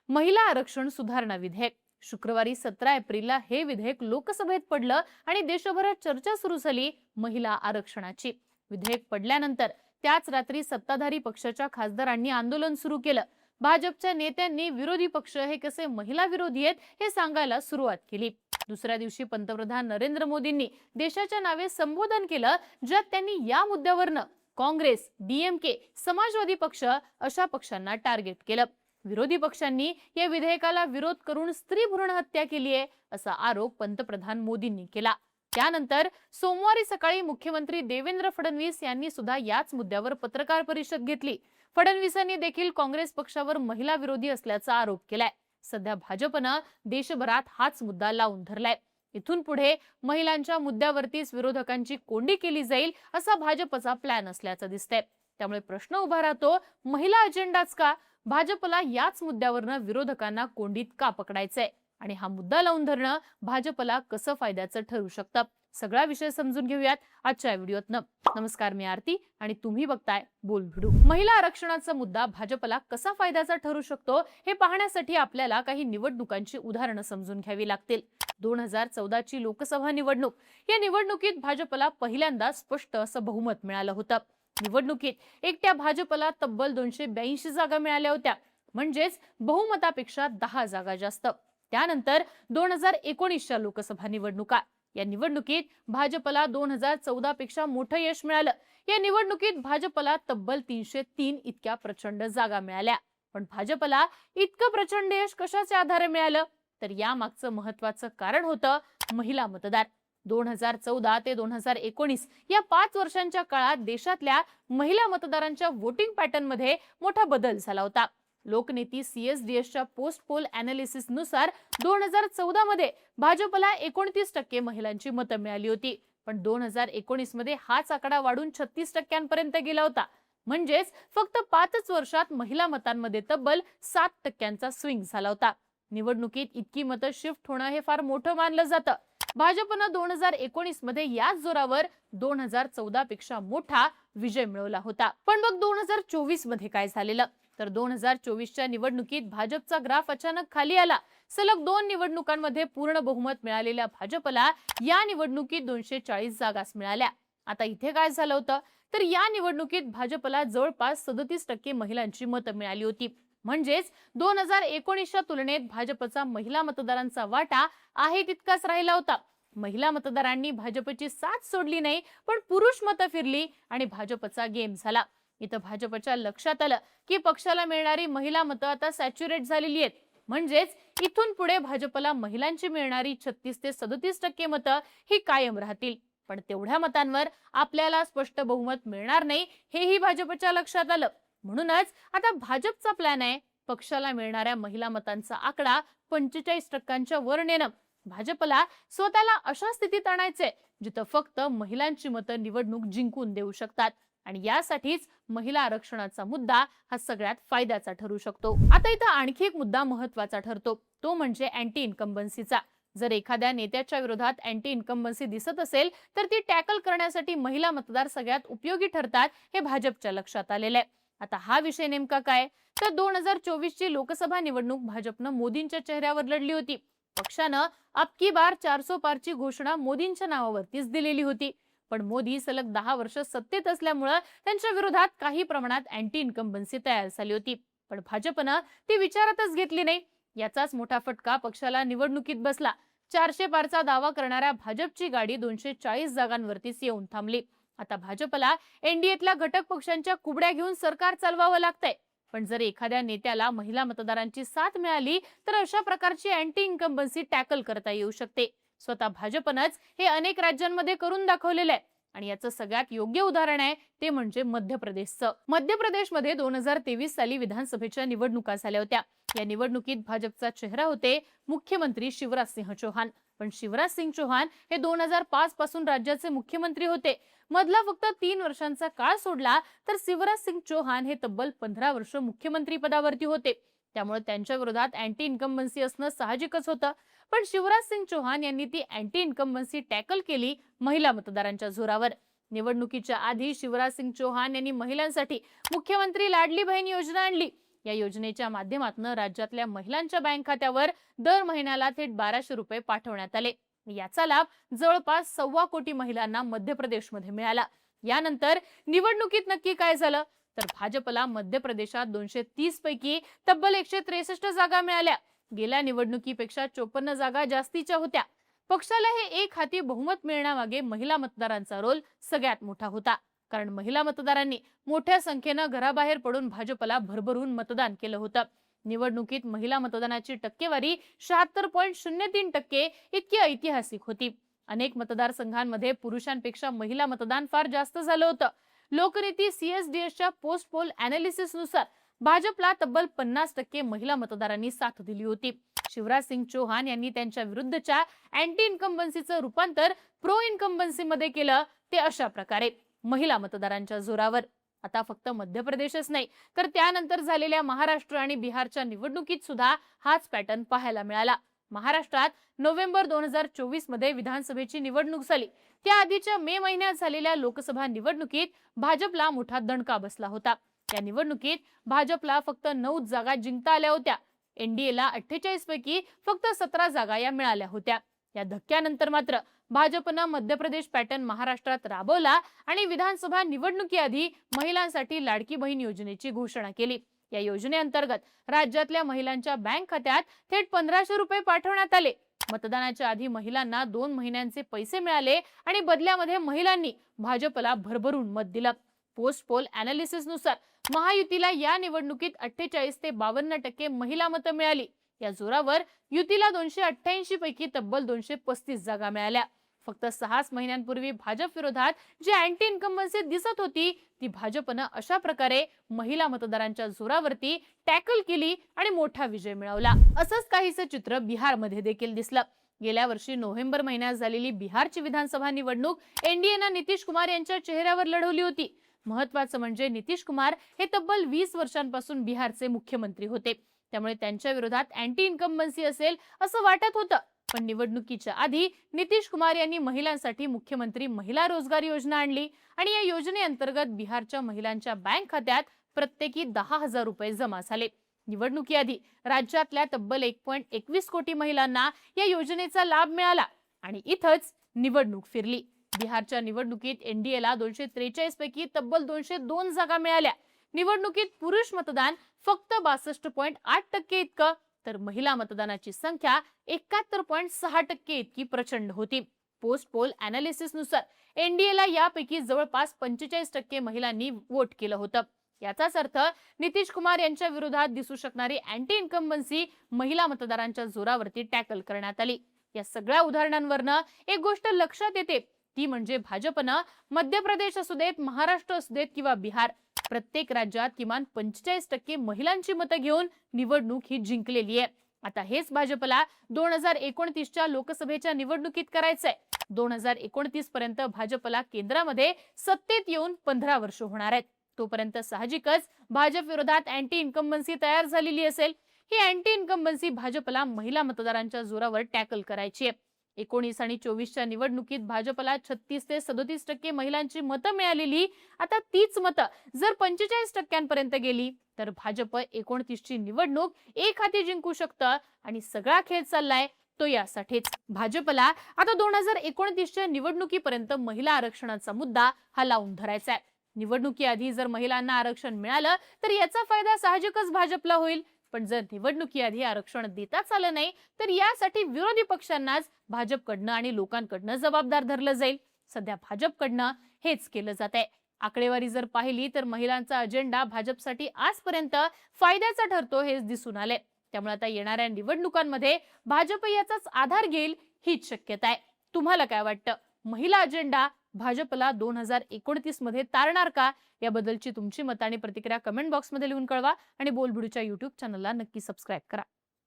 महिला आरक्षण सुधारणा विधेयक शुक्रवारी 17 एप्रिलला हे विधेयक लोकसभेत पडलं आणि देशभरात चर्चा सुरू झाली महिला आरक्षणाची। विधेयक पडल्यानंतर त्याच रात्री सत्ताधारी पक्षाच्या खासदारांनी आंदोलन सुरू केलं। भाजपच्या नेत्यांनी विरोधी पक्ष हे कसे महिला विरोधी आहेत हे सांगायला सुरुवात केली। दुसऱ्या दिवशी पंतप्रधान नरेंद्र मोदींनी देशाच्या नावे संबोधन केलं, ज्यात त्यांनी या मुद्द्यावरनं काँग्रेस, डीएमके, समाजवादी पक्ष अशा पक्षांना टार्गेट केलं। विरोधी पक्षांनी या विधेयकाला विरोध करून स्त्री भ्रूण हत्या केली आहे असा आरोप पंतप्रधान मोदींनी केला। त्यानंतर सोमवारी सकाळी मुख्यमंत्री देवेंद्र फडणवीस यांनी सुद्धा याच मुद्द्यावर पत्रकार परिषद घेतली। फडणवीसांनी देखील काँग्रेस पक्षावर महिला विरोधी असल्याचा आरोप केलाय। सध्या भाजपनं देशभरात हाच मुद्दा लावून धरलाय। इथून पुढे महिलांच्या मुद्द्यावरतीच विरोधकांची कोंडी केली जाईल असा भाजपचा प्लॅन असल्याचं दिसतंय। त्यामुळे प्रश्न उभा राहतो, महिला अजेंडाच का? भाजपला याच मुद्द्यावरनं विरोधकांना कोंडीत का पकडायचंय आणि हा मुद्दा लावून धरणं भाजपला कसं फायद्याचं ठरू शकतं? सगळा विषय समजून घेऊयात आजच्या व्हिडिओतनं। नमस्कार, मी आरती आणि तुम्ही बघताय बोल व्हिडिओ। महिला आरक्षणाचा मुद्दा भाजपला कसा फायद्याचा ठरू शकतो हे पाहण्यासाठी आपल्याला काही निवडणुकांची उदाहरणं समजून घ्यावी लागतील। 2014 ची लोकसभा निवडणूक, या निवडणुकीत भाजपला पहिल्यांदा स्पष्ट असं बहुमत मिळालं होतं। निवडणुकीत एकट्या भाजपला तब्बल 282 जागा मिळाल्या होत्या, म्हणजेच बहुमतापेक्षा 10 जागा जास्त। त्यानंतर 2019च्या लोकसभा निवडणुका, या निवडणुकीत भाजपला 2014 पेक्षा मोठं यश मिळालं। या निवडणुकीत भाजपला तब्बल 303 इतक्या प्रचंड जागा मिळाल्या। पण भाजपला इतकं प्रचंड यश कशाच्या आधारे मिळालं? तर या मागचं महत्त्वाचं कारण होतं महिला मतदार। 2014 ते 2019 या 5 वर्षांच्या काळात देशातल्या महिला मतदारांच्या वोटिंग पॅटर्न मध्ये मोठा बदल झाला होता। लोकनेती CSDSच्या पोस्ट पोल अनालिसिस नुसार 2014 मध्ये भाजपला 29% महिलांची मतं मिळाली होती, पण 2019 मध्ये हाच आकडा वाढून 36% गेला होता। म्हणजेच फक्त 5 वर्षात महिला मतांमध्ये तब्बल 7% स्विंग झाला होता। निवडणुकीत इतकी मतं शिफ्ट होणं हे फार मोठं मानलं जातं। भाजपनं 2019 मध्ये याच जोरावर 2014 पेक्षा मोठा विजय मिळवला होता। पण मग 2024 मध्ये काय झालेलं? तर 2024च्या निवडणुकीत भाजपचा ग्राफ अचानक खाली आला। सलग 2 निवडणुकांमध्ये पूर्ण बहुमत मिळालेल्या भाजपला या निवडणुकीत 240 जागाच मिळाल्या। आता इथे काय झालं होतं? तर या निवडणुकीत भाजपला जवळपास 37% महिलांची मतं मिळाली होती। म्हणजेच 2019च्या तुलनेत भाजपचा महिला मतदारांचा वाटा आहे तितकाच राहिला होता। महिला मतदारांनी भाजपची साथ सोडली नाही, पण पुरुष मतं फिरली आणि भाजपचा गेम झाला। इथं भाजपच्या लक्षात आलं की पक्षाला मिळणारी महिला मतं आता सॅच्युरेट झालेली आहेत, म्हणजेच इथून पुढे भाजपला महिलांची मिळणारी 36 ते 37% मतं ही कायम राहतील। पण तेवढ्या मतांवर आपल्याला स्पष्ट बहुमत मिळणार नाही, हेही भाजपच्या लक्षात आलं। म्हणूनच आता भाजपचा प्लॅन आहे पक्षाला मिळणाऱ्या महिला मतांचा आकडा 45%च्या वर नेणं। भाजपला स्वतःला अशा स्थितीत आणायचंय जिथं फक्त महिलांची मतं निवडणूक जिंकून देऊ शकतात आणि यासाठीच महिला आरक्षणाचा मुद्दा हा सगळ्यात फायद्याचा ठरू शकतो। आता इथं आणखी एक मुद्दा महत्त्वाचा ठरतो, तो म्हणजे अँटी इन्कम्बन्सीचा। जर एखाद्या नेत्याच्या विरोधात अँटी इन्कम्बन्सी दिसत असेल तर ती टॅकल करण्यासाठी महिला मतदार सगळ्यात उपयोगी ठरतात, हे भाजपच्या लक्षात आलेलं आहे। आता हा विषय नेमका काय? तर 2024 ची लोकसभा निवडणूक भाजपनं मोदींच्या चेहऱ्यावर लढली होती। पक्षानं अब की बार 400 पारची घोषणा मोदींच्या नावावरतीच दिलेली होती, पण मोदी सलग 10 वर्ष सत्तेत असल्यामुळे त्यांच्या विरोधात काही प्रमाणात अँटी इन्कम्बन्सी तयार झाली होती, पण भाजपनं ती विचारातच घेतली नाही। याचाच मोठा फटका पक्षाला निवडणुकीत बसला। 400 पारचा दावा करणाऱ्या भाजपची गाडी 240 जागांवरतीच येऊन थांबली। आता भाजपला एनडीएतल्या घटक पक्षांच्या कुबड्या घेऊन सरकार चालवावं लागतंय। पण जर एखाद्या नेत्याला महिला मतदारांची साथ मिळाली तर अशा प्रकारची अँटी इन्कम्बन्सी टॅकल करता येऊ शकते। स्वतः भाजपनंच हे अनेक राज्यांमध्ये करून दाखवलेलं आहे आणि याचं सगळ्यात योग्य उदाहरण आहे ते म्हणजे मध्य प्रदेशचं। मध्य प्रदेशमध्ये 2023 साली विधानसभेच्या निवडणुका झाल्या होत्या। या निवडणुकीत भाजपचा चेहरा होते मुख्यमंत्री शिवराज सिंह चौहान। पण शिवराज सिंह चौहान हे 2005 पासून राज्याचे मुख्यमंत्री होते। मधला फक्त 3 वर्षांचा काळ सोडला तर शिवराज सिंह चौहान हे तब्बल 15 वर्ष मुख्यमंत्री पदावरती होते। त्यामुळे त्यांच्या विरोधात अँटी इन्कम्बन्सी असणं साहजिकच होतं। पण शिवराज सिंह चौहान यांनी ती अँटी इन्कम्बन्सी टॅकल केली महिला मतदारांच्या जोरावर। निवडणुकीच्या आधी शिवराज सिंह चौहान यांनी महिलांसाठी मुख्यमंत्री लाडली बहीण योजना आणली। या योजनेच्या माध्यमातून राज्यातल्या महिलांच्या बँक खात्यावर दर महिन्याला थेट 1200 रुपये पाठवण्यात आले। याचा लाभ जवळपास 1.25 कोटी महिलांना मध्य प्रदेशमध्ये मिळाला। यानंतर निवडणुकीत नक्की काय झालं तर भाजपला मध्य प्रदेशात 230 पैकी तब्बल 163 जागा मिळाल्या। गेल्या निवडणुकीपेक्षा 54 जागा जास्तीच्या होत्या। पक्षाला हे एक हाती बहुमत मिळण्यामागे महिला मतदारांचा रोल सगळ्यात मोठा होता, कारण महिला मतदारांनी मोठ्या संख्येने घराबाहेर पडून भाजपला भरभरून मतदान केलं होतं। निवडणुकीत महिला मतदानाची टक्केवारी 76.03% इतकी ऐतिहासिक होती। अनेक मतदारसंघांमध्ये पुरुषांपेक्षा महिला मतदान फार जास्त झालं होतं। लोकनीती CSDSच्या पोस्ट पोल अनालिसिस नुसार भाजपला तब्बल 50% महिला मतदारांनी साथ दिली होती। शिवराज सिंग चौहान यांनी त्यांच्या विरुद्धच्या अँटी इन्कम्बन्सीचं रूपांतर प्रो इन्कम्बन्सी मध्ये केलं, ते अशा प्रकारे महिला मतदारांच्या जोरावर। आता फक्त मध्य प्रदेशच नाही तर त्यानंतर झालेल्या महाराष्ट्र आणि बिहारच्या निवडणुकीत सुद्धा हाच पॅटर्न पाहायला मिळाला। महाराष्ट्रात नोव्हेंबर 2024 मध्ये विधानसभेची निवडणूक झाली। त्याआधीच्या मे महिन्यात झालेल्या लोकसभा निवडणुकीत भाजपला मोठा दणका बसला होता। या निवडणुकीत भाजपला फक्त 9 जागा जिंकता आल्या होत्या। एनडीएला 48 पैकी फक्त 17 जागा या मिळाल्या होत्या। या धक्क्यानंतर मात्र भाजपनं मध्य प्रदेश पॅटर्न महाराष्ट्रात राबवला आणि विधानसभा निवडणुकीआधी महिलांसाठी लाडकी बहीण योजनेची घोषणा केली। या योजनेअंतर्गत राज्यातल्या महिलांच्या बँक खात्यात थेट 1500 रुपये पाठवण्यात आले। मतदानाच्या आधी महिलांना 2 महिन्यांचे पैसे मिळाले आणि बदल्यामध्ये महिलांनी भाजपला भरभरून मत दिलं। पोस्ट पोल अनालिसिस नुसार महायुतीला या निवडणुकीत 48 ते 52% महिला मतं मिळाली। या जोरावर युतीला 288 पैकी तब्बल 235 जागा मिळाल्या। फक्त 6 महिन्यांपूर्वी भाजप विरोधात जी अँटी इन्कम्बन्सी दिसत होती ती भाजपनं अशा प्रकारे महिला मतदारांच्या जोरावरती टॅकल केली आणि मोठा विजय मिळवला। असंच काहीसं चित्र बिहारमध्ये देखील दिसलं। गेल्या वर्षी नोव्हेंबर महिन्यात झालेली बिहारची विधानसभा निवडणूक एनडीएनं नितीश कुमार यांच्या चेहऱ्यावर लढवली होती। महत्त्वाचं म्हणजे नितीश कुमार हे तब्बल 20 वर्षांपासून बिहारचे मुख्यमंत्री होते, त्यामुळे त्यांच्या विरोधात अँटी इन्कम्बन्सी असेल असं वाटत होतं। पण निवडणुकीच्या आधी नितीश कुमार यांनी महिलांसाठी मुख्यमंत्री महिला रोजगार योजना आणली आणि या योजनेअंतर्गत बिहारच्या महिलांच्या बँक खात्यात प्रत्येकी 10,000 रुपये जमा झाले। निवडणुकीआधी राज्यातल्या तब्बल 1.21 कोटी महिलांना या योजनेचा लाभ मिळाला आणि इथंच निवडणूक फिरली। बिहारच्या निवडणुकीत एनडीएला 243 पैकी तब्बल 202 जागा मिळाल्या। निवडणुकीत पुरुष मतदान फक्त 62.8% इतकं तर महिला मतदानाची संख्या 71.6% इतकी प्रचंड होती। पोस्ट पोल अनालिसिस नुसार एनडीएला यापैकी जवळपास 45% महिलांनी वोट केलं होतं। याचाच अर्थ नितीश कुमार यांच्या विरोधात दिसू शकणारी अँटी इन्कम्बन्सी महिला मतदारांच्या जोरावरती टॅकल करण्यात आली। या सगळ्या उदाहरणांवरनं एक गोष्ट लक्षात येते, ती म्हणजे भाजपनं मध्य प्रदेश असू देत, महाराष्ट्र असू देत किंवा बिहार, प्रत्येक राज्यात किमान 45% महिलांची मतं घेऊन निवडणूक ही जिंकलेली आहे। आता हेच भाजपला 2029च्या लोकसभेच्या निवडणुकीत करायचंय। 2029 पर्यंत भाजपला केंद्रामध्ये सत्तेत येऊन 15 वर्ष होणार आहेत। तोपर्यंत साहजिकच भाजप विरोधात अँटी इन्कम्बन्सी तयार झालेली असेल। ही अँटी इन्कम्बन्सी भाजपला महिला मतदारांच्या जोरावर टॅकल करायची आहे। 19 आणि 24च्या निवडणुकीत भाजपला 36 ते 37% महिलांची मतं मिळालेली, आता तीच मतं जर 45% गेली तर भाजप 29ची निवडणूक एक हाती जिंकू शकतं आणि सगळा खेळ चाललाय तो यासाठीच। भाजपला आता 2029च्या निवडणुकीपर्यंत महिला आरक्षणाचा मुद्दा हा लावून धरायचा आहे। निवडणुकीआधी जर महिलांना आरक्षण मिळालं तर याचा फायदा साहजिकच भाजपला होईल, पण जर निवडणुकीआधी आरक्षण देताच आलं नाही तर यासाठी विरोधी पक्षांनाच भाजपकडनं आणि लोकांकडनं जबाबदार धरलं जाईल। सध्या भाजपकडनं हेच केलं जात आहे। आकडेवारी जर पाहिली तर महिलांचा अजेंडा भाजपसाठी आजपर्यंत फायद्याचा ठरतो हेच दिसून आले। त्यामुळे आता येणाऱ्या निवडणुकांमध्ये भाजप याचाच आधार घेईल हीच शक्यता आहे। तुम्हाला काय वाटतं? महिला अजेंडा भाजपला 2029 मध्ये तारणार का? याबद्दलची तुमची मतं आणि प्रतिक्रिया कमेंट बॉक्समध्ये लिहून कळवा आणि बोलबिडूच्या YouTube चॅनलला नक्की सबस्क्राइब करा।